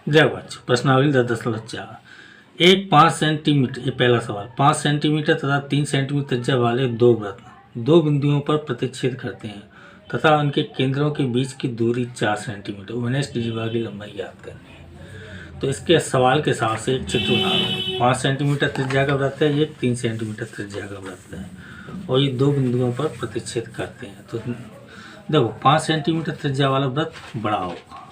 जय बच्चों, प्रश्नावली 10.4। एक 5 सेंटीमीटर, ये पहला सवाल, 5 सेंटीमीटर तथा 3 सेंटीमीटर त्रिज्या वाले दो वृत्त दो बिंदुओं पर प्रतिच्छेद करते हैं तथा उनके केंद्रों के बीच की दूरी 4 सेंटीमीटर, विशिष्ट जीवा की लंबाई ज्ञात करनी है। तो इसके सवाल के हिसाब से एक चित्र बना लो। 5 सेंटीमीटर त्रिज्या का वृत्त है, एक 3 सेंटीमीटर त्रिज्या का वृत्त है और ये दो बिंदुओं पर प्रतिच्छेद करते हैं। तो देखो 5 सेंटीमीटर त्रिज्या वाला वृत्त बड़ा होगा,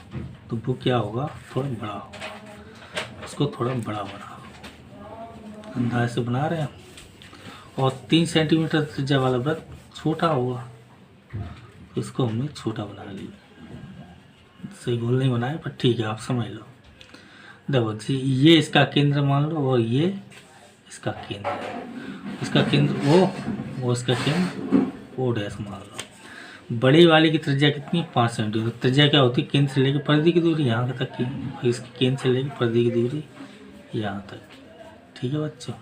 तो वो क्या होगा, थोड़ा बड़ा होगा, उसको थोड़ा बड़ा बना अंदाज से बना रहे हैं। और 3 सेंटीमीटर त्रिज्या वाला वृत्त छोटा होगा, तो इसको हमने छोटा बना लिया। सही गोल नहीं बनाए पर ठीक है, आप समझ लो। देखो जी, ये इसका केंद्र मान लो और ये इसका केंद्र है। इसका केंद्र ओ, वो इसका केंद्र ओ डैश मान लो। बड़ी वाले की त्रिज्या कितनी, 5 सेंटीमीटर। त्रिज्या क्या होती है, केंद्र से लेकर परिधि की दूरी यहाँ तक की, इसकी केंद्र से लेकर परिधि की दूरी यहाँ तक। ठीक है बच्चों।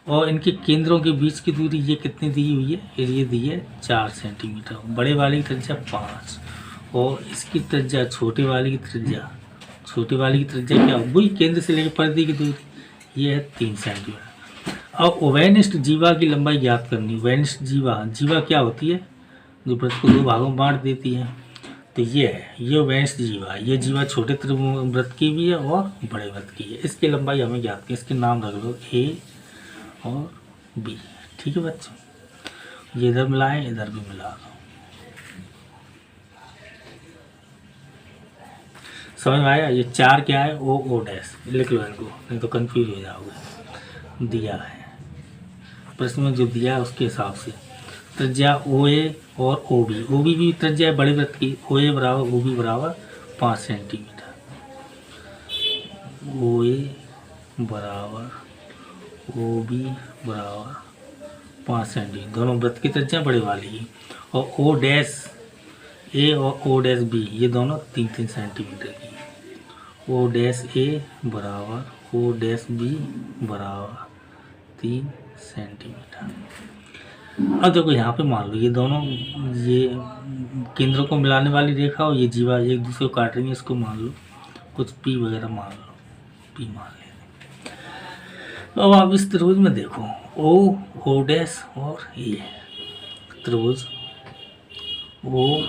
और इनके केंद्रों के बीच की दूरी ये कितनी दी हुई है, ये दी है 4 सेंटीमीटर। बड़े वाले की त्रिज्या 5 और इसकी त्रिज्या छोटे वाले की त्रिज्या, छोटे वाले की त्रिज्या क्या, वही केंद्र से लेकर परिधि की दूरी, ये है 3 सेंटीमीटर। अब उभयनिष्ठ जीवा की लंबाई ज्ञात करनी। उभयनिष्ठ जीवा, जीवा क्या होती है, जो वृत्त को दो भागों में बांट देती है। तो ये है, ये उभयनिष्ठ जीवा। ये जीवा छोटे वृत्त की भी है और बड़े वृत्त की है। इसकी लंबाई हमें ज्ञात की, इसके नाम रख लो ए और बी। ठीक है बच्चों, ये इधर मिलाएं, इधर भी मिला दो। समझ में आया। ये 4 क्या है, ओ ओ डैश, लिख लो इनको, नहीं तो कंफ्यूज हो जाओगे। दिया है प्रश्न में, जो दिया है उसके हिसाब से त्रिज्या ओ ए और ओ बी, ओ बी भी त्रिज्या है बड़े वृत्त की। ओ ए बराबर ओ बी बराबर 5 सेंटीमीटर, ओ ए बराबर ओ बी बराबर 5 सेंटीमीटर। दोनों वृत्त की त्रिज्या बड़े वाली की। और ओ डैश ए और ओ डैश बी, ये दोनों 3-3 सेंटीमीटर की। ओ डैश ए बराबर ओ डैश बी बराबर 3 सेंटीमीटर। अब देखो यहाँ पे मान लो ये दोनों, ये केंद्रों को मिलाने वाली रेखा और ये जीवा एक दूसरे को काट रही है, इसको मान लो कुछ पी वगैरह मान लो, पी मान लेते। तो अब आप इस त्रिभुज में देखो, ओ ओ डैश और ए, त्रिभुज ओ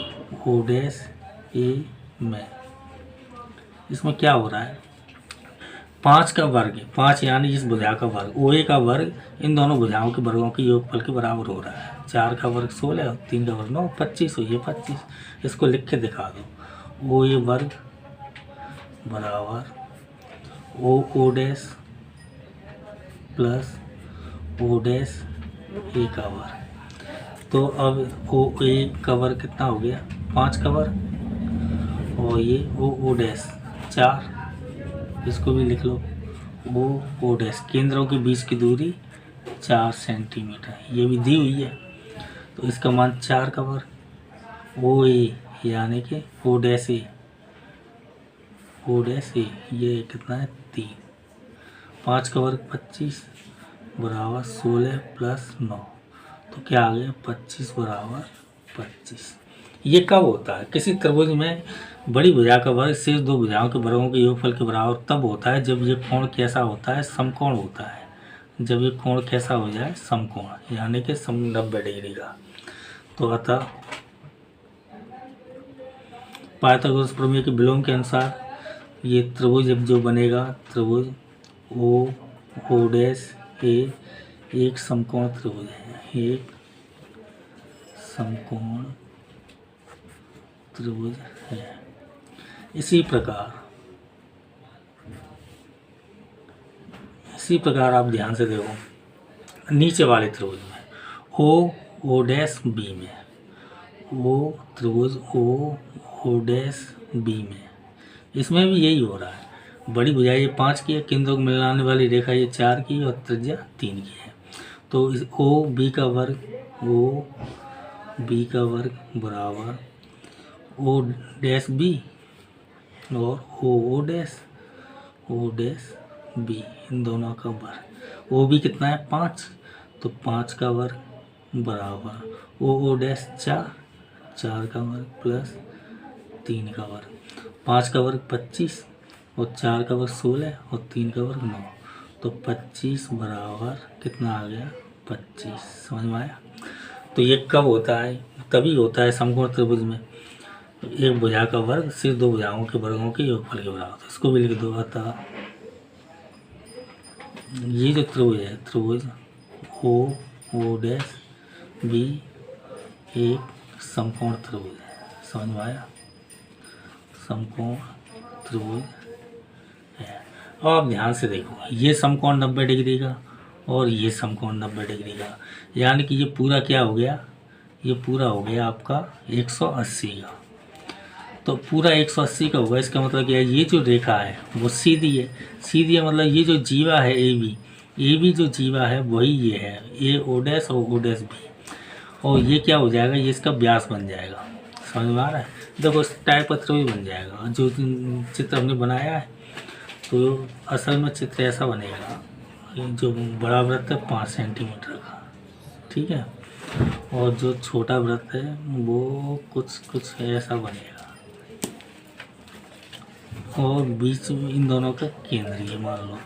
ओ डैश ए में, इसमें क्या हो रहा है, 5 का वर्ग, 5 यानी इस भुजा का वर्ग, ओ ए का वर्ग इन दोनों भुजाओं के वर्गों के योगफल के बराबर हो रहा है। 4 का वर्ग 16 और 3 का वर्ग 9, 25 हो, ये 25। इसको लिख के दिखा दो, ओ ए वर्ग बराबर O O dash plus O dash A का वर्ग। तो अब ओ ए का वर्ग कितना हो गया, 5 का वर्ग, और ये ओ ओ डैश 4, इसको भी लिख लो ओ ओ डैश। केंद्रों के बीच की दूरी 4 सेंटीमीटर, ये भी दी हुई है। तो इसका मान 4 का वर्ग, ओ ए यानी कि ओ डैश ए, ओ डैश ए ये कितना है 3, 5 का वर्ग 25 बराबर 16 प्लस 9, तो क्या आ गया 25 बराबर 25। ये कब होता है, किसी त्रिभुज में बड़ी भुजा का वर्ग शेष दो भुजाओं के वर्गों के योगफल के बराबर तब होता है जब ये कोण कैसा होता है, समकोण होता है। जब ये कोण कैसा हो जाए, समकोण, यानी कि 90 डिग्री का। तो अतः पाइथागोरस प्रमेय के विलोम के अनुसार ये त्रिभुज जो बनेगा, त्रिभुज ओ ओ डैश ए एक समकोण त्रिभुज है, एक समकोण त्रिभुज है। इसी प्रकार आप ध्यान से देखो, नीचे वाले त्रिभुज में ओ ओ डैश बी में, ओ त्रिभुज ओ ओ डैश बी में, इसमें भी यही हो रहा है। बड़ी भुजा ये 5 की है, केंद्रों को मिलाने वाली रेखा ये 4 की और त्रिज्या 3 की है। तो इस ओ बी का वर्ग, ओ बी का वर्ग बराबर ओ डैश बी और ओ डैश बी, इन दोनों का वर्ग। ओ बी कितना है 5, तो 5 का वर्ग बराबर ओ डैश 4, 4 का वर्ग प्लस 3 का वर्ग। 5 का वर्ग 25 और 4 का वर्ग 16 और 3 का वर्ग 9, तो 25 बराबर कितना आ गया 25। समझ में आया। तो ये कब होता है, तभी होता है समकोण त्रिभुज में एक भुजा का वर्ग सिर्फ दो भुजाओं के वर्गों के योगफल के बराबर। इसको भी लिख दो। अतः ये जो त्रिभुज है, त्रिभुज ओ डैश बी एक समकोण त्रिभुज है। समझ में आया, समकोण त्रिभुज है। अब आप ध्यान से देखो, ये समकोण 90 डिग्री का और ये समकोण 90 डिग्री का, यानी कि ये पूरा क्या हो गया, ये पूरा हो गया आपका 180 का। तो पूरा 180 का होगा, इसका मतलब क्या है, ये जो रेखा है वो सीधी है। सीधी है मतलब ये जो जीवा है ए बी जो जीवा है वही ये है, ए ओ डैश और ओ डैश बी, और ये क्या हो जाएगा, ये इसका व्यास बन जाएगा। समझ में आ रहा है। देखो इस टाइप का त्रिभुज बन जाएगा जो चित्र हमने बनाया है। तो असल में चित्र ऐसा बनेगा, जो बड़ा वृत्त है 5 सेंटीमीटर का, ठीक है, और जो छोटा वृत्त है वो कुछ ऐसा बनेगा, और बीच में इन दोनों का केंद्र ये मान लो,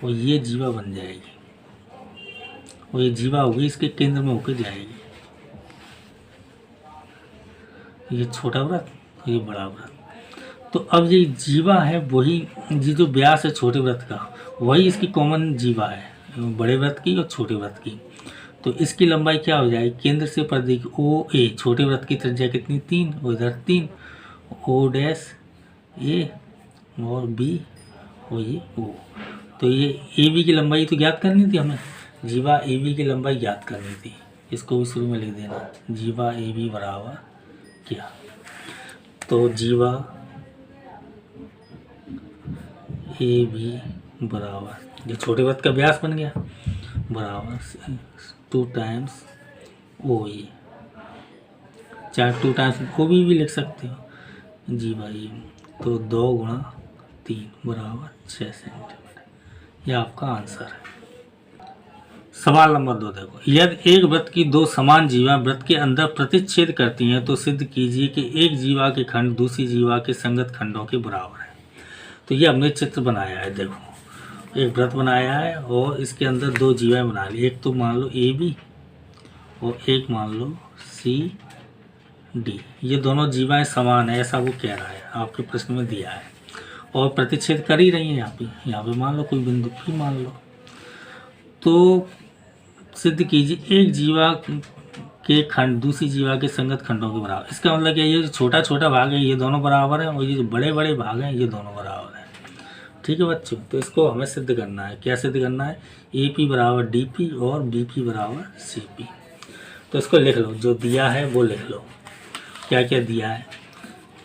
और ये जीवा बन जाएगी, और ये जीवा होगी इसके केंद्र में होकर जाएगी। ये छोटा वृत्त, ये बड़ा वृत्त। तो अब ये जीवा है वही, ये जो व्यास है छोटे वृत्त का वही इसकी कॉमन जीवा है, बड़े वृत्त की और छोटे वृत्त की। तो इसकी लंबाई क्या हो जाएगी, केंद्र से परिधि ओ ए, छोटे वृत्त की त्रिज्या कितनी 3, और इधर 3, ओ डैश ए और बी और ये ओ। तो ये ए बी की लंबाई तो ज्ञात करनी थी हमें, जीवा ए बी की लंबाई ज्ञात करनी थी। इसको भी शुरू में लिख देना, जीवा ए बी बराबर क्या, तो जीवा ए बी बराबर जो छोटे वृत्त का व्यास बन गया बराबर 2 टाइम्स ओ ए, चाहे 2 टाइम्स ओ बी भी लिख सकते हो, जीवा ए, तो 2 गुणा 3 बराबर 6 सेंटीमीटर। यह आपका आंसर है। सवाल नंबर 2 देखो, यदि एक वृत्त की 2 समान जीवा वृत्त के अंदर प्रतिच्छेद करती हैं तो सिद्ध कीजिए कि एक जीवा के खंड दूसरी जीवा के संगत खंडों के बराबर है। तो ये हमने चित्र बनाया है, देखो एक वृत्त बनाया है और इसके अंदर 2 जीवाएं बना ली, एक तो मान लो ए बी और एक मान लो सी डी। ये दोनों जीवाएं समान है ऐसा वो कह रहा है, आपके प्रश्न में दिया है, और प्रतिच्छेद कर ही रही है यहाँ पे मान लो कोई बिंदु पी मान लो। तो सिद्ध कीजिए एक जीवा के खंड दूसरी जीवा के संगत खंडों के बराबर। इसका मतलब क्या, ये जो छोटा छोटा भाग है ये दोनों बराबर है, और ये जो बड़े बड़े भाग हैं ये दोनों बराबर हैं। ठीक है बच्चों, तो इसको हमें सिद्ध करना है। क्या सिद्ध करना है, ए पी बराबर डी पी और बी पी बराबर सी पी। तो इसको लिख लो, जो दिया है वो लिख लो, क्या क्या दिया है।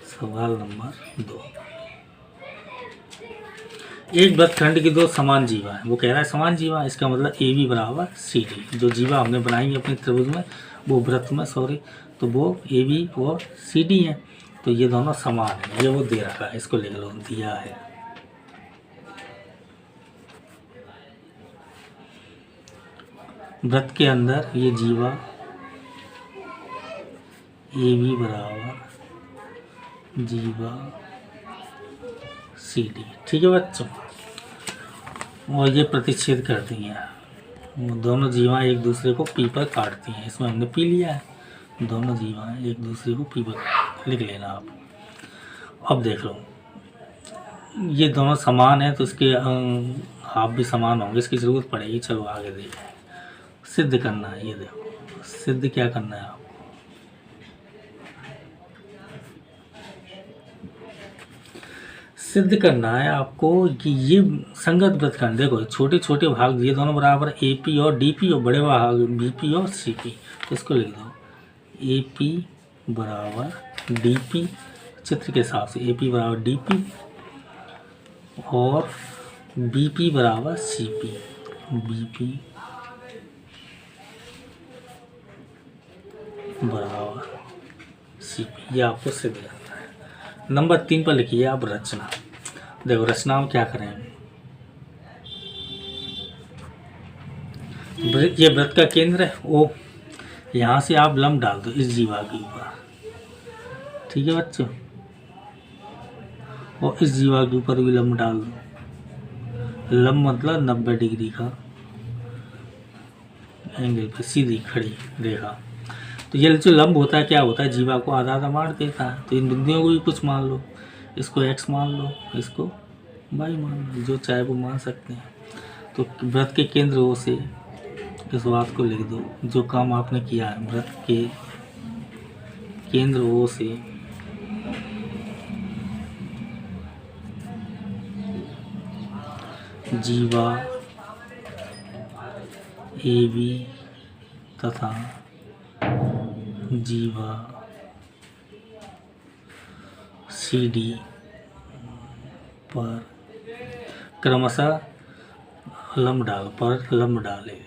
सवाल नंबर 2, एक वृत्तखंड की 2 समान जीवा है, वो कह रहा है समान जीवा, इसका मतलब ए बी बराबर सी डी। जो जीवा हमने बनाई है अपने त्रिभुज में वो वृत्त में तो वो ए बी और सी डी है, तो ये दोनों समान है, ये वो दे रखा है, इसको लिख लो, दिया है। वृत्त के अंदर ये जीवा ए बी बराबर जीवा सी डी। ठीक है बच्चों, और ये प्रतिच्छेद करती हैं, दोनों जीवाएं एक दूसरे को पी पर काटती हैं। इसमें हमने पी लिया है, दोनों जीवाएं एक दूसरे को पी पर, लिख लेना आप। अब देख लो ये दोनों समान है तो इसके हाफ भी समान होंगे, इसकी ज़रूरत पड़ेगी। चलो आगे देखें, सिद्ध करना है। ये देखो सिद्ध क्या करना है आपको, सिद्ध करना है आपको कि ये संगत वृत्तखंड, देखो छोटे छोटे भाग ये दोनों बराबर ए पी और डी पी, और बड़े भाग बी पी और सी पी। तो इसको लिख दो, ए पी बराबर डी पी, चित्र के हिसाब से ए पी बराबर डी पी और बी पी बराबर सी पी, बी पी बराबर सी पी। ये आपको सिद्ध करना है। नंबर 3 पर लिखिए आप रचना। देखो रचना में क्या करें, ये वृत्त का केंद्र है ओ, यहाँ से आप लंब डाल दो इस जीवा के ऊपर। ठीक है बच्चों, और इस जीवा के ऊपर भी लंब डाल दो। लंब मतलब 90 डिग्री का एंगल पे सीधी खड़ी रेखा। तो ये जो लंब होता है क्या होता है, जीवा को आधा आधा बांट देता है। तो इन बिंदुओं को भी कुछ मान लो, इसको x मान लो, इसको y मान लो, जो चाहे वो मान सकते हैं। तो वृत्त के केंद्र O से इस बात को लिख दो, जो काम आपने किया है। वृत्त के केंद्र O से जीवा AB तथा जीवा CD पर क्रमशः लंब डाले।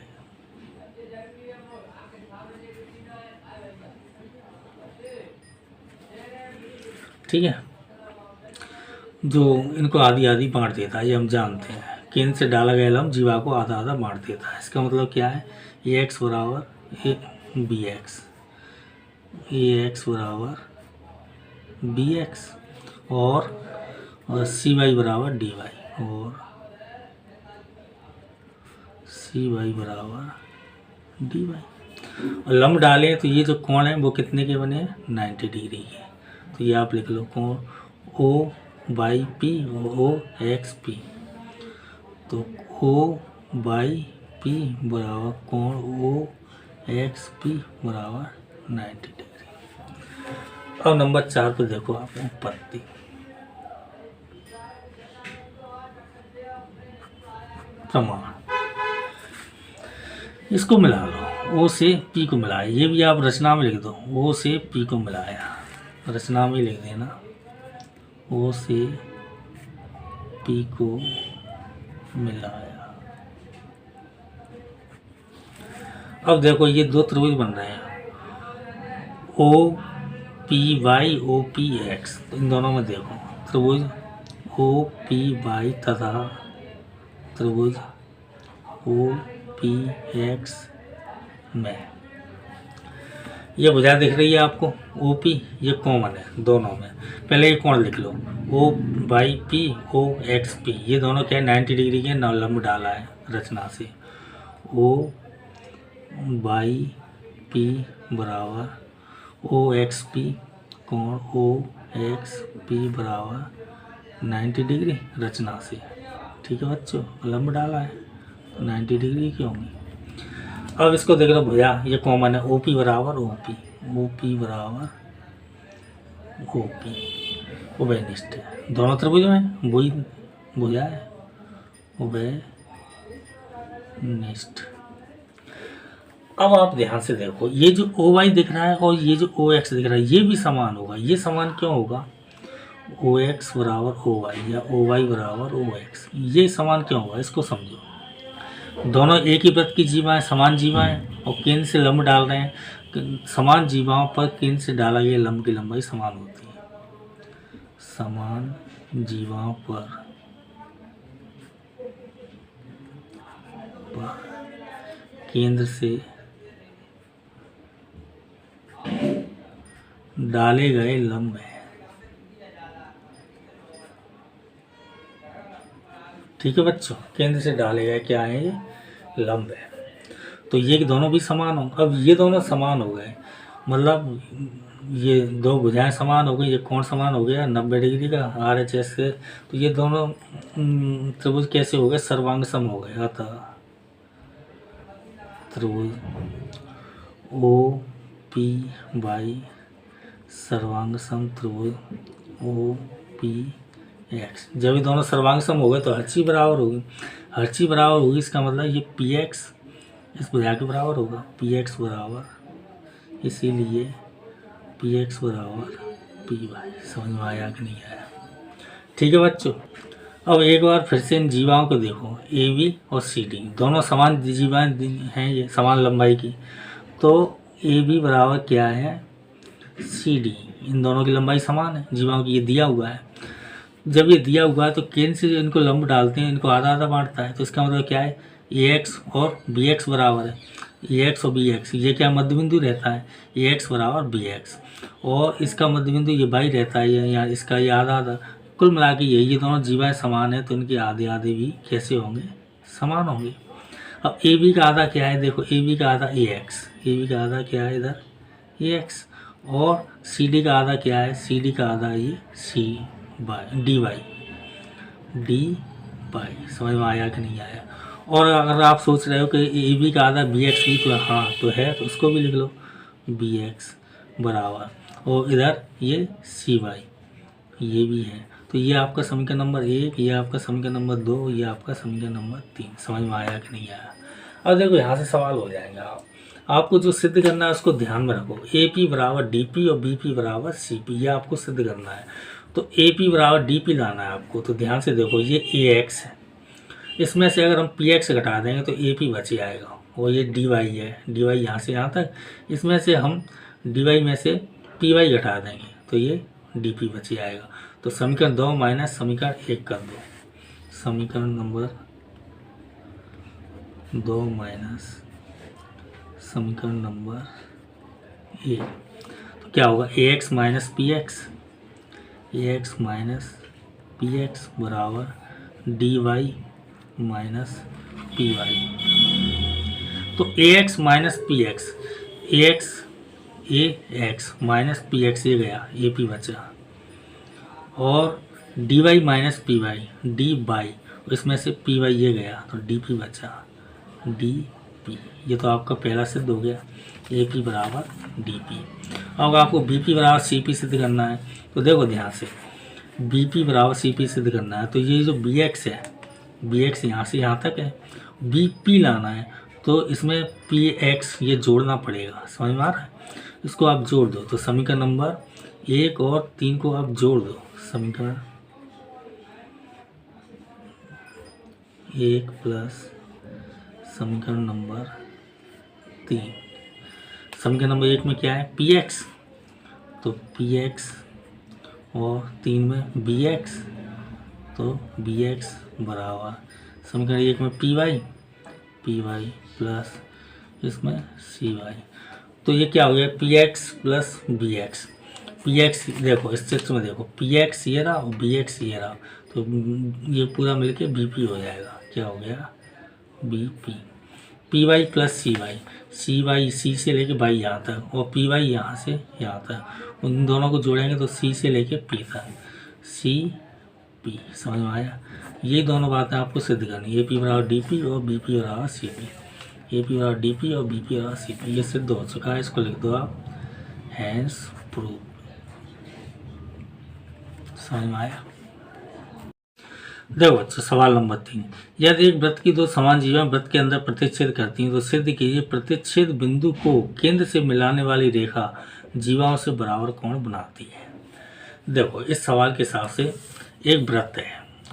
ठीक है, जो इनको आधी आधी बांट देता है, ये हम जानते हैं। केंद्र से डाला गया लंब जीवा को आधा आधा बांट देता है। इसका मतलब क्या है, ए एक्स बराबर बी एक्स, ए एक्स बराबर बी एक्स और सी वाई बराबर डी वाई, और सी वाई बराबर डी वाई। और लंब डालें तो ये जो कोण है वो कितने के बने हैं, 90 डिग्री के। तो ये आप लिख लो, कोण O by P O X P. तो ओ बाई पी बराबर कोण ओ एक्स पी बराबर 90 डिग्री। अब नंबर 4 पे देखो आप, उत्पत्ति। प्रमाण, इसको मिला लो, ओ से पी को मिलाया। ये भी आप रचना में लिख दो, ओ से पी को मिलाया, रचना में लिख देना, ओ से पी को मिलाया। अब देखो ये दो त्रिभुज बन रहे हैं, O P Y O P X. तो इन दोनों में देखो त्रिभुज ओ पी वाई तथा त्रिभुज ओ पी एक्स में ये भुजा दिख रही है आपको, ओ पी, ये कॉमन है दोनों में। पहले ये कोण लिख लो, O by P O X P, ये दोनों क्या है 90 डिग्री के, नौ लंब डाला है रचना से। ओ बाई पी बराबर ओ एक्स पी, कोण ओ एक्स पी बराबर 90 डिग्री रचना से। ठीक है बच्चों, लंब डाला है तो 90 डिग्री की होंगी। अब इसको देख लो भैया, ये कॉमन है, ओ पी बराबर ओ पी, ओ पी बराबर ओ पी, उभयनिष्ठ है। दोनों त्रिभुज में वही भुजा है, उभयनिष्ठ। अब आप ध्यान से देखो, ये जो ओ वाई दिख रहा है और ये जो ओ एक्स दिख रहा है, ये भी समान होगा। ये समान क्यों होगा, ओ एक्स बराबर ओ वाई या ओ वाई बराबर ओ एक्स, ये समान क्यों होगा, इसको समझो। दोनों एक ही वृत्त की जीवाएं, समान जीवाएं, और केंद्र से लंब डाल रहे हैं। समान जीवाओं पर केंद्र से डाला गया लंब की लंबाई समान होती है। समान जीवाओं पर केंद्र से डाले गए लंब है। ठीक है बच्चों, केंद्र से डाले गए क्या है, ये लंब है। तो ये दोनों भी समान हो। अब ये दोनों समान हो गए, मतलब ये दो भुजाएं समान हो गई, ये कोण समान हो गया 90 डिग्री का आर एच एस से। तो ये दोनों त्रिभुज कैसे हो गए, सर्वांग सम हो गए। अतः त्रिभुज ओ पी वाई सर्वांग सम त्रिभुज ओ पी एक्स। जब ये दोनों सर्वांग सम हो गए तो हर चीज बराबर होगी, हर चीज बराबर होगी। इसका मतलब ये पी एक्स इस भुजा के बराबर होगा, पी एक्स बराबर, इसीलिए पी एक्स बराबर पी वाई। समझ में आया कि नहीं आया? ठीक है बच्चों, अब एक बार फिर से इन जीवाओं को देखो, ए बी और सी डी दोनों समान जीवाएं हैं, ये समान लंबाई की। तो ए बी बराबर क्या है, सी डी, इन दोनों की लंबाई समान है जीवाओं की, ये दिया हुआ है। जब ये दिया हुआ है तो केंद्र से इनको लंब डालते हैं, इनको आधा आधा बांटता है। तो इसका मतलब क्या है, ए एक्स और बी एक्स बराबर है, ए एक्स और बी एक्स, ये क्या मध्य बिंदु रहता है, ए एक्स बराबर बी एक्स, और इसका मध्य बिंदु ये बाई रहता है, यहाँ इसका ये आधा आधा, कुल मिला के ये दोनों जीवाएँ समान है तो इनके आधे आधे भी कैसे होंगे, समान होंगे। अब ए बी का आधा क्या है, देखो ए बी का आधा ए एक्स, ए बी का आधा क्या है इधर ए एक्स, और सी डी का आधा क्या है, सी डी का आधा ये C by D Y, D by. समझ में आया कि नहीं आया। और अगर आप सोच रहे हो कि ए बी का आधा बी एक्स भी तो हाँ तो है, तो उसको भी लिख लो बी एक्स बराबर, और इधर ये सी वाई ये भी है। तो ये आपका समीकरण नंबर 1, ये आपका समीकरण नंबर 2, ये आपका समीकरण नंबर 3। समझ में आया कि नहीं आया। अब देखो यहाँ से सवाल हो जाएगा, आपको जो सिद्ध करना है उसको ध्यान में रखो। ए पी बराबर डी पी और बी पी बराबर सी पी, ये आपको सिद्ध करना है। तो ए पी बराबर डी पी लाना है आपको। तो ध्यान से देखो, ये ए एक्स है, इसमें से अगर हम पी एक्स घटा देंगे तो ए पी बच जाएगा, और ये डी वाई है, डी वाई यहाँ से यहाँ तक, इसमें से हम डी वाई में से पी वाई घटा देंगे तो ये डी पी बच जाएगा। तो समीकरण 2 माइनस समीकरण 1 कर दो, समीकरण नंबर 2 माइनस समीकरण नंबर 1, तो क्या होगा A X minus P X, A X minus P X बराबर D Y minus P Y. तो A X minus P X, A X minus P X ये गया, ए पी बचा, और D Y minus P Y, D बाई, इसमें से P Y ये गया तो डी पी बचा, डी पी। ये तो आपका पहला सिद्ध हो गया, ए पी बराबर डी पी। अब आपको बी पी बराबर सी पी सिद्ध करना है। तो देखो ध्यान से, बी पी बराबर सी पी सिद्ध करना है। तो ये जो बी एक्स है, बी एक्स यहाँ से यहाँ तक है, बी पी लाना है, तो इसमें पी एक्स ये जोड़ना पड़ेगा। समझ में आ रहा है। इसको आप जोड़ दो, तो समीकरण नंबर 1 और 3 को आप जोड़ दो, समीकरण 1 प्लस समीकरण नंबर 3। समीकरण नंबर 1 में क्या है पी एक्स, तो पी एक्स, और 3 में बी एक्स, तो बी एक्स बराबर समीकरण 1 में पी वाई प्लस इसमें सी वाई। तो ये क्या हो गया P X plus B X. P X देखो इस चित्र में देखो, पी एक्स ये रहा और बी एक्स ये रहा, तो ये पूरा मिलके बी पी हो जाएगा। क्या हो गया B P. P Y plus C Y, C Y C से लेके वाई यहाँ तक, और पी वाई यहाँ से यहाँ तक, उन दोनों को जोड़ेंगे तो सी से लेके पी तक, सी पी। समझ में आया। ये दोनों बातें आपको सिद्ध करनी, ए पी बराबर डी पी और बी पी बराबर सी पी, ए पी बराबर डी पी और बी पी बराबर सी पी। ये सिद्ध हो चुका है, इसको लिख दो आप हैंस प्रूव। समझ में आया। देखो अच्छा, सवाल नंबर 3, यदि एक वृत्त की 2 समान जीवाएं वृत्त के अंदर प्रतिच्छेद करती हैं तो सिद्ध कीजिए प्रतिच्छेद बिंदु को केंद्र से मिलाने वाली रेखा जीवाओं से बराबर कोण बनाती है। देखो इस सवाल के हिसाब से एक वृत्त है,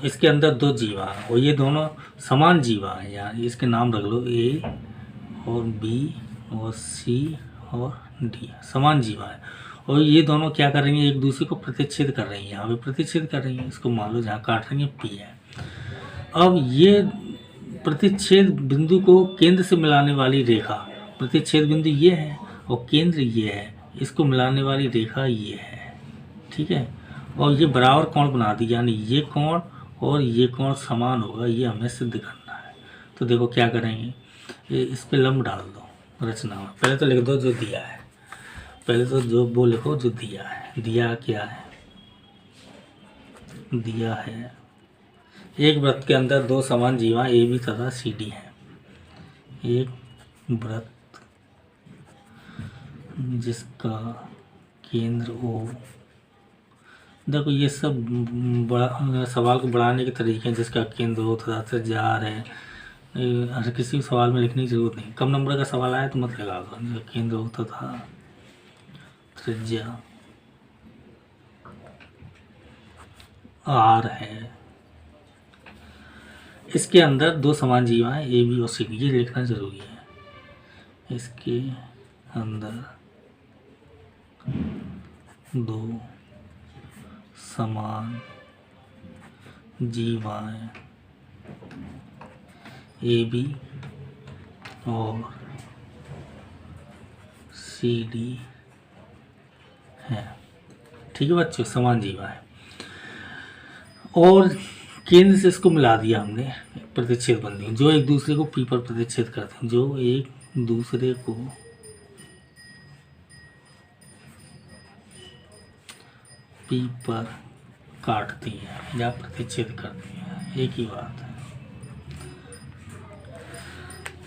इसके अंदर 2 जीवा हैं और ये दोनों समान जीवा हैं, यानी इसके नाम रख लो ए और बी और सी और डी, समान जीवा है। और ये दोनों क्या कर रही हैं, एक दूसरे को प्रतिच्छेद कर रही हैं, यहाँ पे प्रतिच्छेद कर रही हैं। इसको मान लो जहाँ काट रही हैं पी है। अब ये प्रतिच्छेद बिंदु को केंद्र से मिलाने वाली रेखा, प्रतिच्छेद बिंदु ये है और केंद्र ये है, इसको मिलाने वाली रेखा ये है, ठीक है। और ये बराबर कोण बना दी, यानी ये कोण और ये कोण समान होगा, ये हमें सिद्ध करना है। तो देखो क्या करेंगे, ये इस पे लंब डाल दो रचना में। पहले तो लिख दो जो दिया है, पहले तो जो वो लिखो जो दिया है। दिया क्या है, दिया है एक वृत्त के अंदर 2 समान जीवा ए बी तथा सी डी हैं। एक वृत्त जिसका केंद्र ओ, देखो ये सब बड़ा सवाल को बढ़ाने के तरीके हैं, जिसका केंद्र हो तथा त्रिज्या आर है। हर किसी सवाल में लिखने की जरूरत नहीं, कम नंबर का सवाल आया तो मत लगा दो। जिसका केंद्र हो तथा त्रिज्या आर है, इसके अंदर 2 समान जीवाएं ए बी और सी डी, ये लिखना जरूरी है। इसके अंदर 2 समान जीवाएं ए बी और सी डी है, ठीक है बच्चों, समान जीवाएं। और केंद्र से इसको मिला दिया हमने प्रतिच्छेद बंदी जो एक दूसरे को पी पर प्रतिच्छेद करते हैं, जो एक दूसरे को पी पर काटती है या प्रतिच्छेद करती है, एक ही बात है।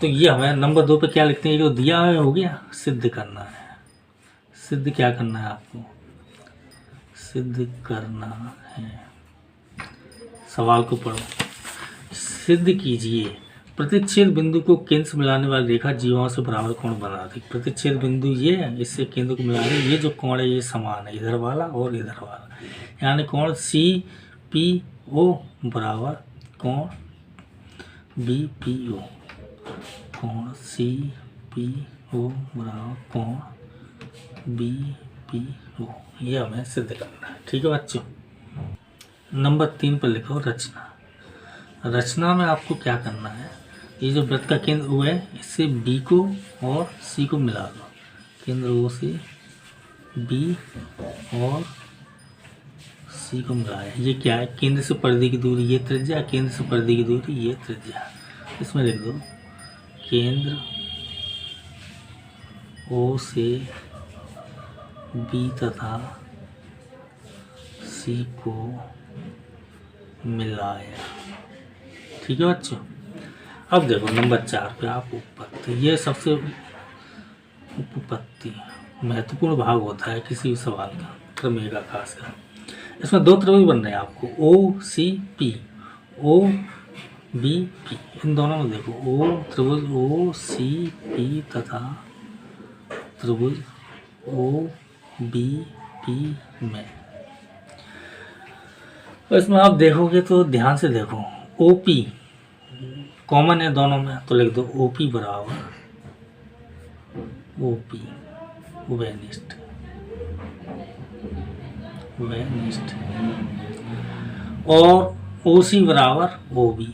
तो ये हमें नंबर 2 पे क्या लिखते हैं, जो दिया है हो गया, सिद्ध करना है। सिद्ध क्या करना है आपको, सिद्ध करना है। सवाल को पढ़ो। सिद्ध कीजिए प्रतिच्छेद बिंदु को केंद्र से मिलाने वाली रेखा जीवाओं से बराबर कोण बनाती। प्रतिच्छेद बिंदु ये है, इससे केंद्र को मिला रहे, ये जो कोण है ये समान है, इधर वाला और इधर वाला, यानी कोण सी पी ओ बराबर कोण बी पी ओ, कोण सी पी ओ बराबर कोण बी पी ओ, ये हमें सिद्ध करना है। ठीक है बच्चों। नंबर 3 पर लिखो रचना। रचना में आपको क्या करना है, ये जो वृत्त का केंद्र O है, इससे B को और C को मिला दो। केंद्र O से B और C को मिलाया। ये क्या है, केंद्र से परिधि की दूरी ये त्रिज्या, केंद्र से परिधि की दूरी ये त्रिज्या। इसमें लिख दो केंद्र O से B तथा C को मिलाया। ठीक है बच्चों। अब देखो नंबर 4 पे आप उपपत्ति, ये सबसे उपपत्ति महत्वपूर्ण भाग होता है किसी भी सवाल का, प्रमेय का खासकर। इसमें 2 त्रिभुज बन रहे हैं आपको, O C P, O B P, इन दोनों में देखो ओ त्रिभुज ओ सी पी तथा त्रिभुज ओ बी पी में। तो इसमें आप देखोगे तो ध्यान से देखो, ओ पी कॉमन है दोनों में, तो लिख दो ओ पी बराबर ओ पी वेनिस्ट, वेनिस्ट, और ओ सी बराबर ओ बी,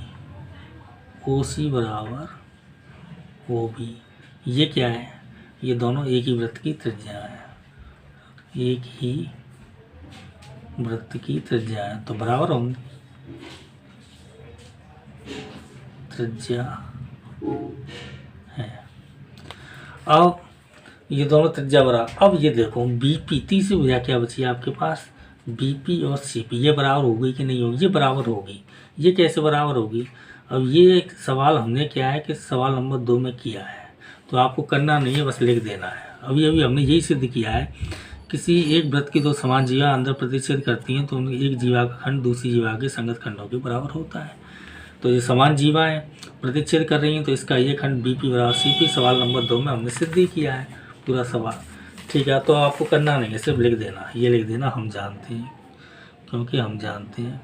ओ सी बराबर ओ बी। ये क्या है, ये दोनों एक ही वृत्त की त्रिज्या है, एक ही वृत्त की त्रिज्या है, तो बराबर होंगे, त्रिज्या है। अब ये दोनों त्रिज्या बराबर। अब ये देखो बीपी, तीसरी भुजा क्या बची है आपके पास, बीपी और सीपी, ये बराबर हो गई कि नहीं होगी, ये बराबर होगी। ये कैसे बराबर होगी, अब ये एक सवाल हमने क्या है कि सवाल नंबर 2 में किया है, तो आपको करना नहीं है, बस लिख देना है। अभी अभी हमने यही सिद्ध किया है, किसी एक वृत्त की 2 समान जीवा अंदर प्रतिच्छेद करती हैं तो उनकी एक जीवा का खंड दूसरी जीवा के संगत खंडों के बराबर होता है। तो ये समान जीवा है, प्रतिच्छेद कर रही हैं, तो इसका ये खंड बीपी बराबर सीपी, सवाल नंबर 2 में हमने सिद्ध ही किया है पूरा सवाल। ठीक है, तो आपको करना नहीं है, सिर्फ लिख देना, ये लिख देना हम जानते हैं, क्योंकि हम जानते हैं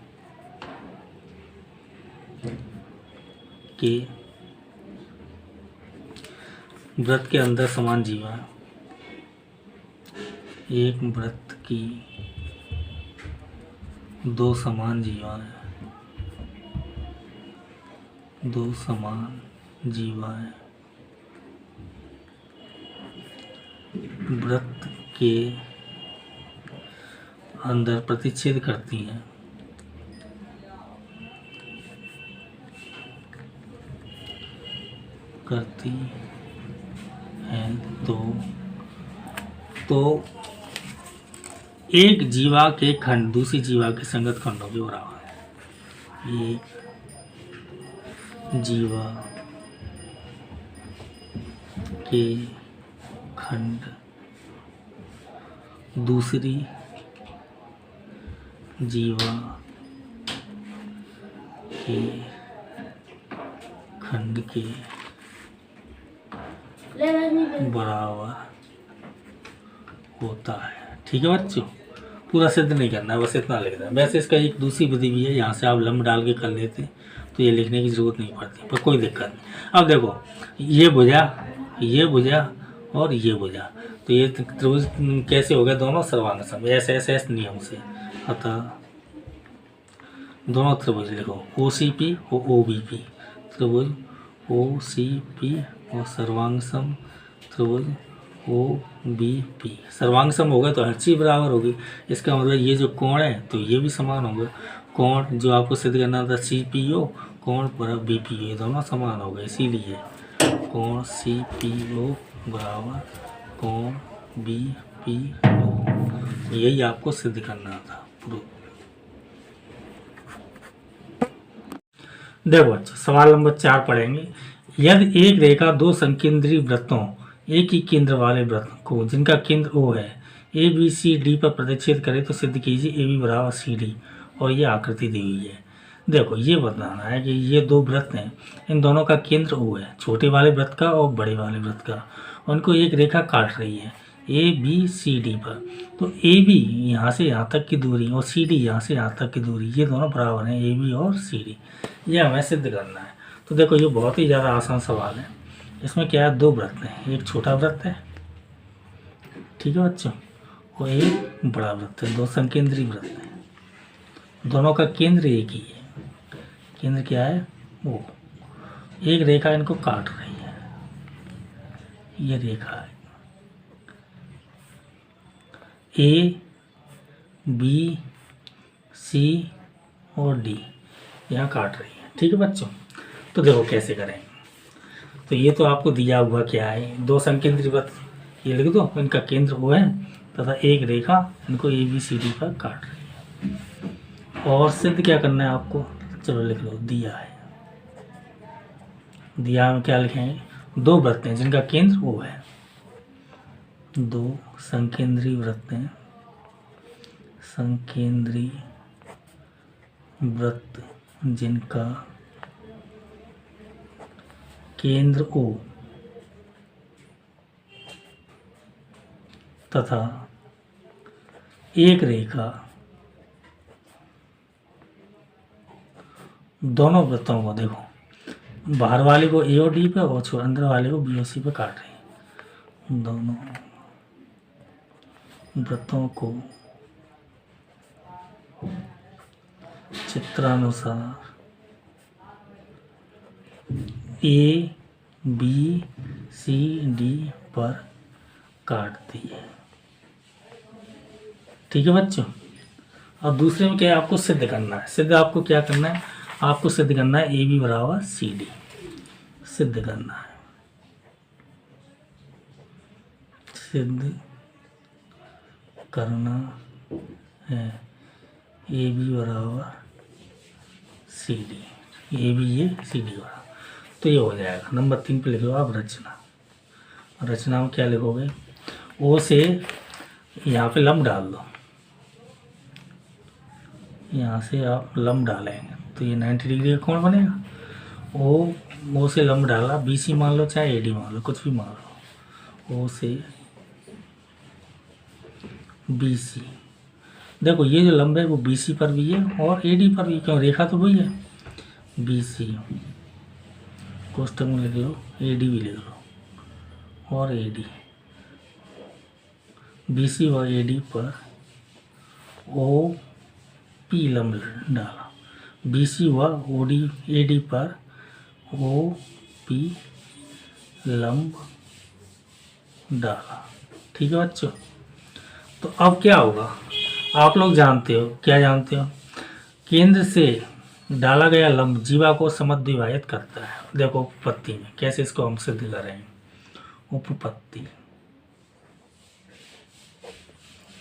कि वृत्त के अंदर समान जीवा, एक वृत्त की 2 समान जीवाएं, 2 समान जीवाएं वृत्त के अंदर प्रतिच्छेद करती हैं, करती हैं, तो एक जीवा के खंड दूसरी जीवा के संगत खंडों के बराबर है। एक जीवा के खंड दूसरी जीवा के खंड के बराबर होता है। ठीक है बच्चों, पूरा सिद्ध नहीं करना है, बस इतना लिख देना। वैसे इसका एक दूसरी विधि भी है, यहाँ से आप लंब डाल के कर लेते तो ये लिखने की ज़रूरत नहीं पड़ती, पर कोई दिक्कत नहीं। अब देखो ये भुजा और ये भुजा, तो ये त्रिभुज कैसे हो गया, दोनों सर्वांग सम, एस नियम से। अतः दोनों त्रिभुज लिखो ओ सी पी और ओ बी पी, त्रिभुज ओ सी पी और सर्वांग सम त्रिभुज ओ बी पी। सर्वांग सम हो गया तो हर चीज़ बराबर होगी, इसका मतलब ये जो कोण है तो ये भी समान होगा, कोण जो आपको सिद्ध करना था CPO, कोण बराबर BPO, ये दोनों समान हो गए, इसीलिए कोण CPO बराबर कोण BPO, यही आपको सिद्ध करना था। देखो अच्छा, सवाल नंबर 4 पढ़ेंगे। यदि एक रेखा दो संकेंद्री वृत्तों एक ही केंद्र वाले वृत्त को जिनका केंद्र O है ABCD पर प्रतिच्छेद करे तो सिद्ध कीजिए AB बराबर CD, और ये आकृति दी हुई है। देखो ये बताना है कि ये दो वृत्त हैं, इन दोनों का केंद्र O है, छोटे वाले वृत्त का और बड़े वाले वृत्त का, उनको एक रेखा काट रही है ABCD पर। तो AB यहाँ से यहाँ तक की दूरी और CD यहाँ से यहाँ तक की दूरी, ये दोनों बराबर हैं AB और CD, ये हमें सिद्ध करना है। तो देखो ये बहुत ही ज़्यादा आसान सवाल है। इसमें क्या है, दो वृत्त हैं, एक छोटा वृत्त है, ठीक है बच्चों, और एक बड़ा वृत्त है, दो संकेंद्री वृत्त हैं, दोनों का केंद्र एक ही है। केंद्र क्या है, वो एक रेखा इनको काट रही है, ये रेखा है ABC और D, यहाँ काट रही है, ठीक है बच्चों। तो देखो कैसे करें। तो ये तो आपको दिया हुआ क्या है, दो संकेंद्री वृत्त, ये लिख दो, इनका केंद्र वो है तथा एक रेखा इनको ABCD पर काट रही है। और सिद्ध क्या करना है आपको, चलो लिख लो, दिया है, दिया में क्या लिखेंगे, दो वृत्त हैं जिनका केंद्र वो है, दो संकेंद्री वृत्त हैं, संकेंद्री वृत्त जिनका केंद्र O तथा एक रेखा दोनों वृत्तों को, देखो बाहर वाले को A और D पे और अंदर वाले को B और C पे काट रहे हैं, दोनों वृत्तों को चित्रानुसार ABCD पर काट दिए, ठीक है बच्चों। और दूसरे में क्या है, आपको सिद्ध करना है। सिद्ध आपको क्या करना है, आपको सिद्ध करना है AB बराबर CD, सिद्ध करना है, सिद्ध करना है AB बराबर CD, AB ये CD बराबर, तो ये हो जाएगा। नंबर 3 पे लिख लो आप रचना। रचना में क्या लिखोगे, O से यहाँ पे लंब डाल दो, यहाँ से आप लंब डालेंगे तो ये 90 डिग्री का कोण बनेगा। O से लंब डाला, BC मान लो चाहे AD मान लो, कुछ भी मान लो, O से BC। देखो ये जो लंब है वो BC पर भी है और AD पर भी, क्यों, रेखा तो वही है, BC कोष्टक में लिख लो, AD भी लिख लो, और AD, BC और AD पर OP लंब डाला, BC व AD पर OP लंब डाला, ठीक है बच्चों। तो अब क्या होगा, आप लोग जानते हो, क्या जानते हो, केंद्र से डाला गया लंब जीवा को समद्विभाजित करता है। देखो उपपत्ति में कैसे इसको हम सिद्ध करेंगे, उपपत्ति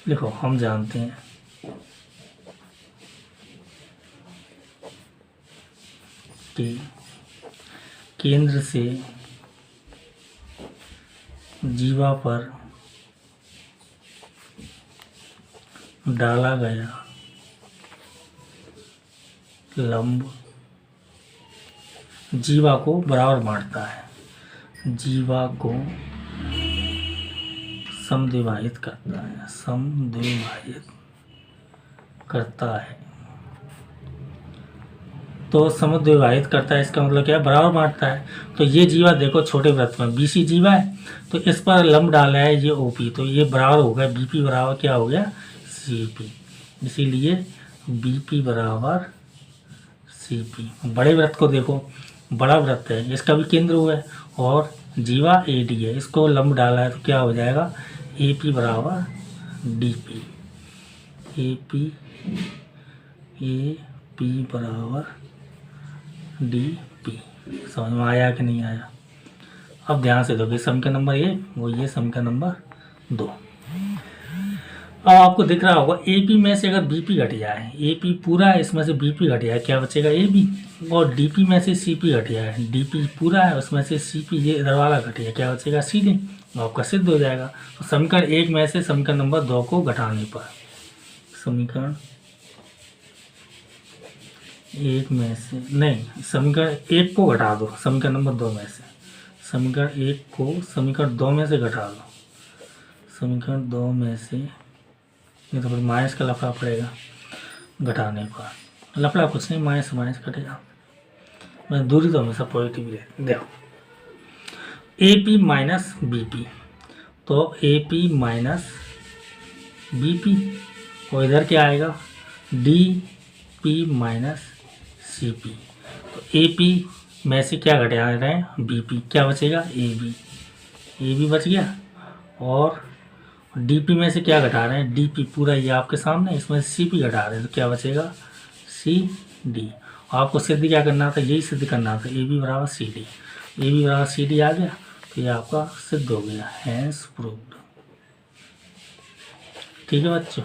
लिखो, हम जानते हैं कि केंद्र से जीवा पर डाला गया लंब जीवा को बराबर बांटता है, जीवा को समद्विभाजित करता है, समद्विभाजित करता है। तो समद्विभाजित करता है, इसका मतलब क्या है, बराबर बांटता है। तो ये जीवा देखो छोटे वृत्त में BC जीवा है, तो इस पर लंब डाला है ये OP, तो ये बराबर हो गया, BP बराबर क्या हो गया, CP, इसीलिए BP बराबर CP। बड़े वृत्त को देखो, बड़ा वृत्त है, इसका भी केंद्र हुआ है और जीवा AD है, इसको लंब डाला है तो क्या हो जाएगा, AP बराबर DP, AP P बराबर DP। समझ में आया कि नहीं आया? अब ध्यान से देखो, समीकरण नंबर 1 वो ये समीकरण नंबर 2। अब आपको दिख रहा होगा AP में से अगर BP घट जाए, AP पूरा है इसमें से BP घट जाए, क्या बचेगा AB। और DP में से CP घट जाए, DP पूरा है उसमें से CP ये इधर वाला घट जाए, क्या बचेगा CD। आपका सिद्ध हो जाएगा। तो समीकरण 1 में से समीकरण नंबर 2 को घटाने पर, समीकरण 1 में से नहीं, समीकरण 1 को घटा दो समीकरण नंबर 2 में से, समीकरण 1 को समीकरण 2 में से घटा दो, समीकरण 2 में से, नहीं तो फिर माइनस का लफड़ा पड़ेगा घटाने पर। लफड़ा कुछ नहीं, माइनस माइनस कटेगा, मैं दूरी तो हमेशा पॉजिटिव ले। देखो AP माइनस BP, तो AP माइनस BP और इधर क्या आएगा DP माइनस CP। तो AP में से क्या घटा रहे हैं BP, क्या बचेगा AB बच गया। और DP में से क्या घटा रहे हैं DP पूरा ये आपके सामने, इसमें से CP घटा रहे हैं, तो क्या बचेगा CD। आपको सिद्ध क्या करना था, यही सिद्ध करना था, AB बराबर CD आ गया, तो ये आपका सिद्ध हो गया, हैंस प्रूव्ड। ठीक है बच्चों।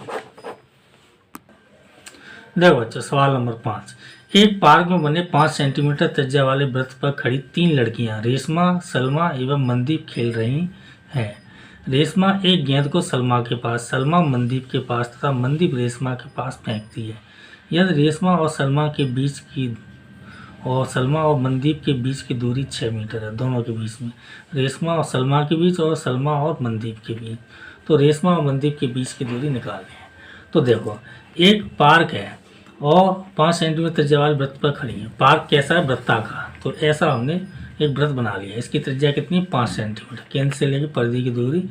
देखो बच्चों सवाल नंबर 5। एक पार्क में बने 5 सेंटीमीटर त्रिज्या वाले वृत्त पर खड़ी 3 लड़कियां रेशमा, सलमा एवं मनदीप खेल रही हैं। रेशमा एक गेंद को सलमा के पास, सलमा मनदीप के पास तथा मनदीप रेशमा के पास फेंकती है। यदि रेशमा और सलमा के बीच की और सलमा और मनदीप के बीच की दूरी 6 मीटर है, दोनों के बीच में, रेशमा और सलमा के बीच और सलमा और मनदीप के बीच, तो रेशमा और मनदीप के बीच की दूरी निकालें। तो देखो एक पार्क है और 5 सेंटीमीटर त्रिज्या वाले वृत्त पर खड़ी है। पार्क कैसा है, वृत्ताकार, तो ऐसा हमने एक वृत्त बना लिया। इसकी त्रिज्या कितनी, 5 सेंटीमीटर, केंद्र से लेकर परिधि की दूरी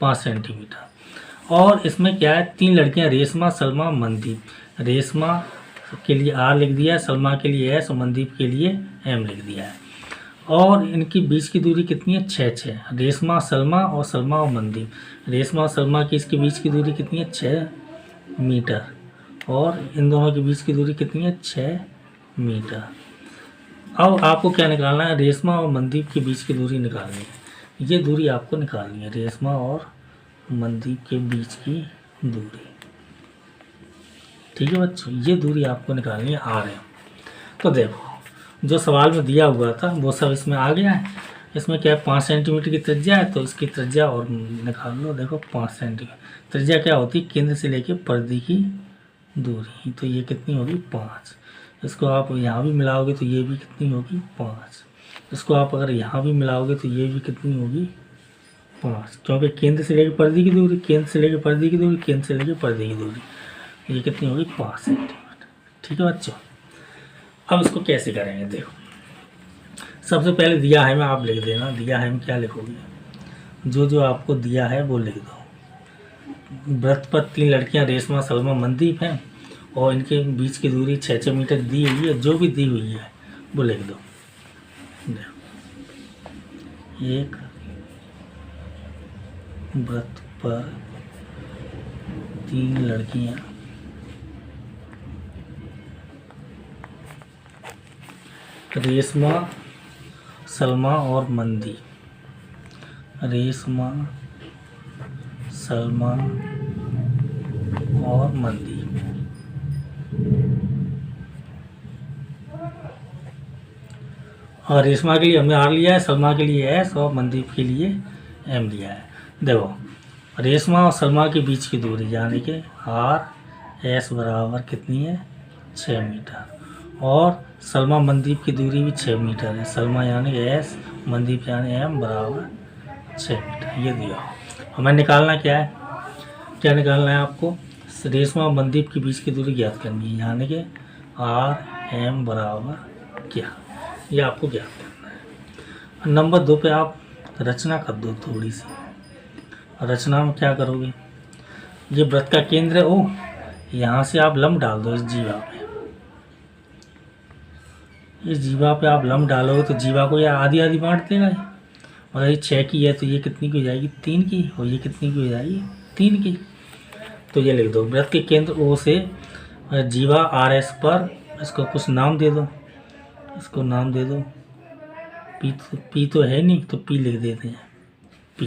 5 सेंटीमीटर। और इसमें क्या है, 3 लड़कियां रेशमा, सलमा, मनदीप। रेशमा के लिए R लिख दिया है, सलमा के लिए S और मनदीप के लिए M लिख दिया है। और इनकी बीच की दूरी कितनी है, 6 रेशमा, सलमा और मनदीप। रेशमा और सलमा की इसके बीच की दूरी कितनी है, 6 मीटर। और इन दोनों के बीच की दूरी कितनी है, 6 मीटर। अब आपको क्या निकालना है, रेशमा और मनदीप के बीच की दूरी निकालनी है। ये दूरी आपको निकालनी है, रेशमा और मनदीप के बीच की दूरी। ठीक है बच्चों, ये दूरी आपको निकालनी है R है। तो देखो जो सवाल में दिया हुआ था वो सब इसमें आ गया है। इसमें क्या है, 5 सेंटीमीटर की त्रिज्या है, तो इसकी त्रिज्या और निकाल लो। देखो 5 सेंटीमीटर त्रिज्या क्या होती है, केंद्र से लेके परिधि की दूरी, तो ये कितनी होगी, 5। इसको आप यहाँ भी मिलाओगे तो ये भी कितनी होगी, 5। इसको आप अगर यहाँ भी मिलाओगे तो ये भी कितनी होगी, 5, क्योंकि केंद्र से लेकर परिधि की दूरी, केंद्र से लेकर परिधि की दूरी, केंद्र से लेकर परिधि की दूरी, ये कितनी होगी, 5 सेंटीमीटर। ठीक है बच्चों। अब इसको कैसे करेंगे, देखो सबसे पहले दिया है में आप लिख देना। दिया है में क्या लिखोगे, जो आपको दिया है वो लिख दो। वृत्त पर 3 लड़कियां रेशमा, सलमा, मनदीप हैं और इनके बीच की दूरी 6 मीटर दी हुई है। जो भी दी हुई है वो लिख दो। एक वृत्त पर 3 लड़कियां रेशमा, सलमा और मनदीप। रेशमा, सलमा और मनदीप। और रेशमा के लिए हमने R लिया है, सलमा के लिए S और मनदीप के लिए M लिया है। देखो रेशमा और सलमा के बीच की दूरी यानी कि RS बराबर कितनी है, 6 मीटर। और सलमा मनदीप की दूरी भी 6 मीटर है। सलमा यानी S, मनदीप यानी M बराबर 6 मीटर। ये दिया। हमें निकालना क्या है, क्या निकालना है आपको, रेशमा और मनदीप के बीच की दूरी ज्ञात करनी है, यानी कि RM बराबर क्या, ये आपको ज्ञात करना है। नंबर 2 पे आप रचना कर दो थोड़ी सी। रचना में क्या करोगे, ये वृत्त का केंद्र है O, यहाँ से आप लंब डाल दो इस जीवा पे। इस जीवा पे आप लंब डालोगे तो जीवा को यह आधी आधी बांट देगा। और ये 6 की है तो ये कितनी की हो जाएगी, 3 की। और ये कितनी की हो जाएगी, 3 की। तो ये लिख दो, वृत्त के केंद्र O से जीवा RS पर इसको कुछ नाम दे दो, इसको नाम दे दो पी तो है नहीं तो पी लिख देते हैं पी।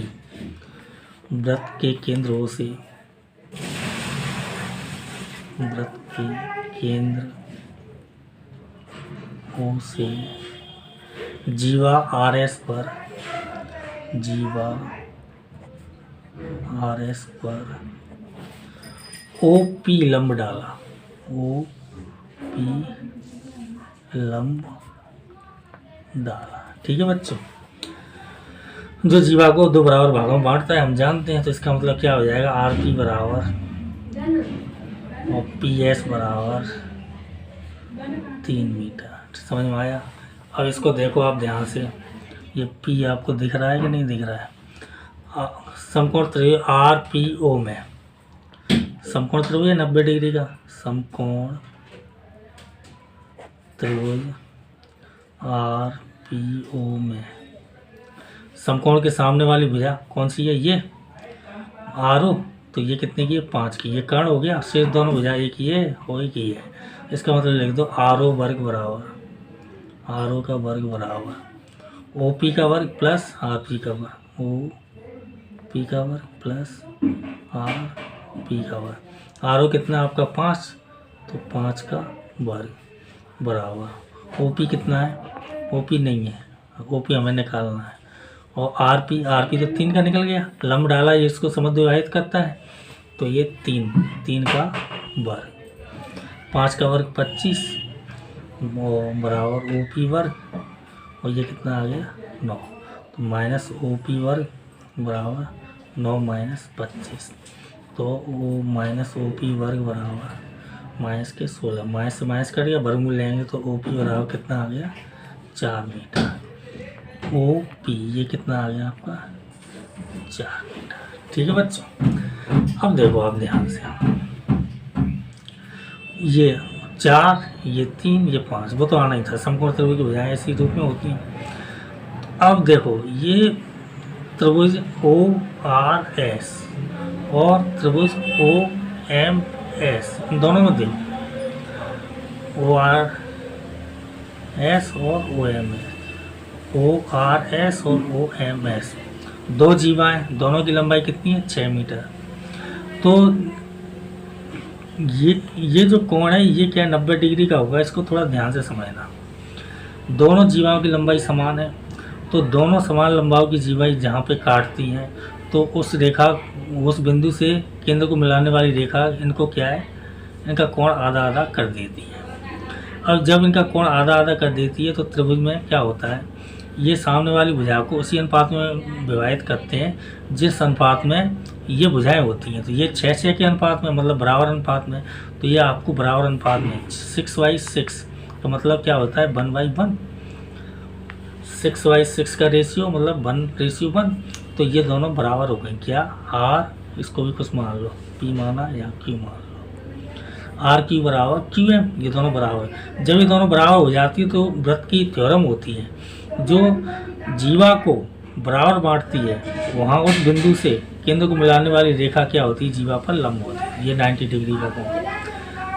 वृत्त के केंद्र O से, वृत्त के केंद्र O से जीवा RS पर, जीवा RS पर OP लंब डाला, OP लंब डाला। ठीक है बच्चों, जो जीवा को दो बराबर भागों में बांटता है हम जानते हैं, तो इसका मतलब क्या हो जाएगा, RP बराबर और PS बराबर 3 मीटर। समझ में आया। अब इसको देखो आप ध्यान से, ये P आपको दिख रहा है कि नहीं दिख रहा है। समकोण त्रिभुज RPO में, समकोण त्रिभुज 90 डिग्री का, समकोण त्रिभुज RPO में समकोण के सामने वाली भुजा कौन सी है, ये RO, तो ये कितने की है, 5 की। ये कर्ण हो गया, शेष दोनों भुजा एक ही है और एक ही है। इसका मतलब लिख दो RO वर्ग बराबर, RO का वर्ग बराबर OP का वर्ग प्लस RP का वर्ग, OP का वर्ग प्लस RP का वर्ग। RO कितना आपका 5, तो 5 का वर्ग बराबर OP कितना है, OP नहीं है, OP हमें निकालना है। और RP तो 3 का निकल गया, लंब डाला, ये इसको समद्विभाजित विभाजित करता है, तो ये 3 का वर्ग, 5 का वर्ग 25 बराबर OP वर्ग, और ये कितना आ गया 9, तो माइनस OP वर्ग बराबर 9 माइनस 25, तो वो माइनस OP वर्ग बराबर माइनस के 16, माइनस से माइनस कट गया, वर्गमूल लेंगे तो OP बराबर कितना आ गया 4 मीटर। OP ये कितना आ गया आपका 4 मीटर। ठीक है बच्चों, अब देखो आप ध्यान से, ये 4, ये 3, ये 5, वो तो आना ही था, समकोण त्रिभुज की भुजाएं इसी रूप में होती हैं। अब देखो ये त्रिभुज ORS और त्रिभुज OMS, इन दोनों में देखो ORS और ORS और OMS, दो जीवाएं, दोनों की लंबाई कितनी है 6 मीटर। तो ये जो कोण है ये क्या 90 डिग्री का होगा, इसको थोड़ा ध्यान से समझना। दोनों जीवाओं की लंबाई समान है, तो दोनों समान लंबाई की जीवाएं जहाँ पे काटती हैं, तो उस रेखा, उस बिंदु से केंद्र को मिलाने वाली रेखा, इनको क्या है, इनका कोण आधा आधा कर देती है। अब जब इनका कोण आधा आधा कर देती है तो त्रिभुज में क्या होता है, ये सामने वाली भुजा को उसी अनुपात में विभाजित करते हैं जिस अनुपात में ये भुजाएं होती हैं। तो ये 6-6 के अनुपात में, मतलब बराबर अनुपात में, तो ये आपको बराबर अनुपात में 6/6, तो मतलब क्या होता है 1/1, 6/6 का रेशियो मतलब 1:1। तो ये दोनों बराबर हो गए क्या, R, इसको भी कुछ मान लो, P माना या Q मान लो, RQ बराबर QM, ये दोनों बराबर। जब ये दोनों बराबर हो जाती है तो वृत्त की थ्योरम होती है, जो जीवा को बराबर बांटती है, वहाँ उस बिंदु से केंद्र को मिलाने वाली रेखा क्या होती है, जीवा पर लंब होती है। ये 90 डिग्री का कोण।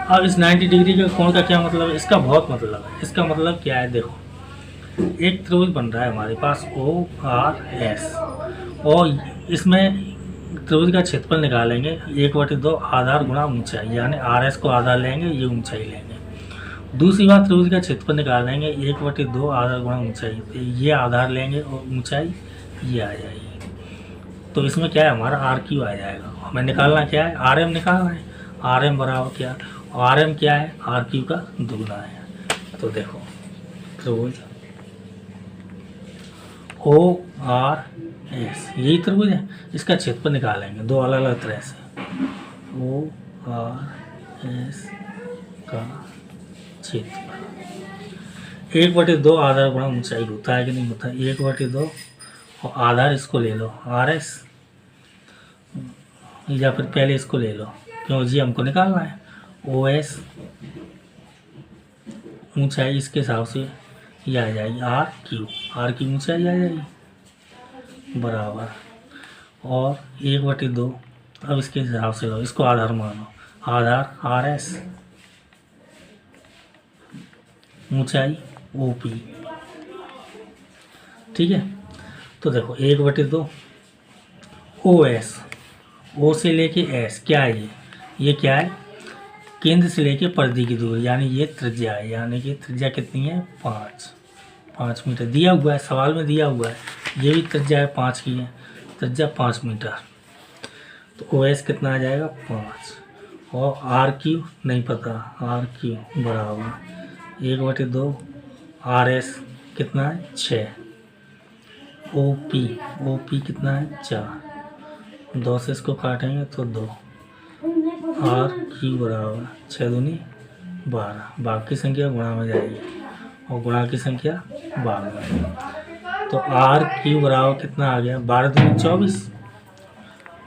अब इस 90 डिग्री के कोण का क्या मतलब है, इसका बहुत मतलब है। इसका मतलब क्या है, देखो एक त्रिभुज बन रहा है हमारे पास ORS, और इसमें त्रिभुज का क्षेत्रफल निकालेंगे 1/2 आधार गुणा ऊंचाई, यानी RS को आधार लेंगे, ये ऊंचाई लेंगे। दूसरी बात, त्रिभुज का क्षेत्रफल निकालेंगे 1/2 आधार गुणा ऊंचाई, ये आधार लेंगे और ऊंचाई ये आ जाएगी। तो इसमें क्या है, हमारा RQ आ जाएगा। हमें निकालना क्या है, RM निकालना है। RM बराबर क्या, RM क्या है, RQ का दुगना है। तो देखो त्रिभुज ORS यही त्रिभुज है, इसका क्षेत्रफल निकालेंगे दो अलग अलग तरह से। ORS का क्षेत्रफल 1/2 आधार गुणा ऊंचाई होता है कि नहीं होता है, 1/2 और आधार इसको ले लो RS, या फिर पहले इसको ले लो, क्यों जी हमको निकालना है। OS ऊंचाई इसके हिसाब से ये आ जाएगी RQ ऊंचाई आ जाएगी बराबर, और 1/2, अब इसके हिसाब से लो, इसको आधार मानो, आधार RS ऊंचाई OP। ठीक है, तो देखो 1/2 OS, O से लेके S क्या है ये क्या है, केंद्र से लेके परिधि की दूरी, यानी ये त्रिज्या है, यानी कि त्रिज्या कितनी है 5 मीटर दिया हुआ है, सवाल में दिया हुआ है। ये भी त्रिज्या है 5 की है, त्रिज्या 5 मीटर। तो OS कितना आ जाएगा 5, और RQ नहीं पता, RQ बराबर 1/2 RS कितना है 6, OP कितना है 4, 2 से इसको काटेंगे तो 2, RQ बराबर 6 दूनी 12, बाकी संख्या गुणा में जाएगी और गुणा की संख्या भाग में। तो RQ बराबर कितना आ गया 12 दूनी 24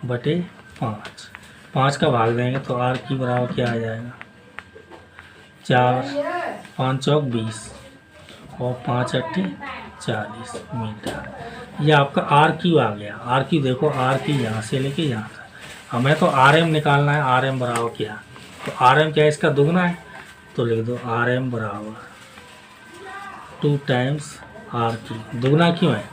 बटे 5, 5 का भाग देंगे तो RQ बराबर क्या आ जाएगा 4, 5 चौक 20 और 5 अट्ठे 40 मीटर। ये आपका RQ आ गया। RQ देखो, RQ यहाँ से लेके यहाँ तक, हमें तो RM निकालना है। RM बराबर क्या, तो RM क्या है इसका दुगना है, तो लिख दो RM बराबर 2 टाइम्स RQ। दुगना क्यों है,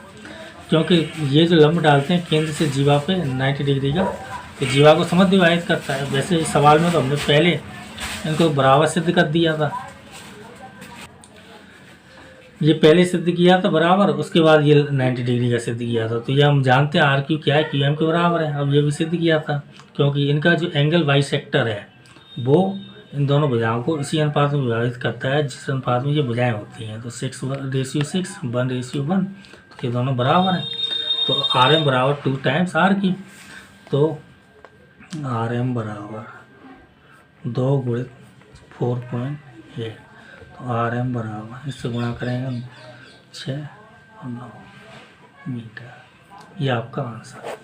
क्योंकि ये जो लंब डालते हैं केंद्र से जीवा पे 90 डिग्री का, तो जीवा को समझ विभाजित करता है। वैसे इस सवाल में तो हमने पहले इनको बराबर सिद्ध कर दिया था, ये पहले सिद्ध किया था बराबर, उसके बाद ये 90 डिग्री का सिद्ध किया था। तो ये हम जानते हैं RQ क्या है, QM के बराबर है। अब ये भी सिद्ध किया था, क्योंकि इनका जो एंगल बाइसेक्टर है वो इन दोनों भुजाओं को इसी अनुपात में विभाजित करता है जिस अनुपात में ये भुजाएं होती हैं। तो 6:6, 1:1, तो ये दोनों बराबर हैं। तो RM बराबर 2 टाइम्स RQ। तो RM बराबर 2 गुणित 4.8, तो RM बराबर इससे गुणा करेंगे 6 और 9 मीटर। ये आपका आंसर है।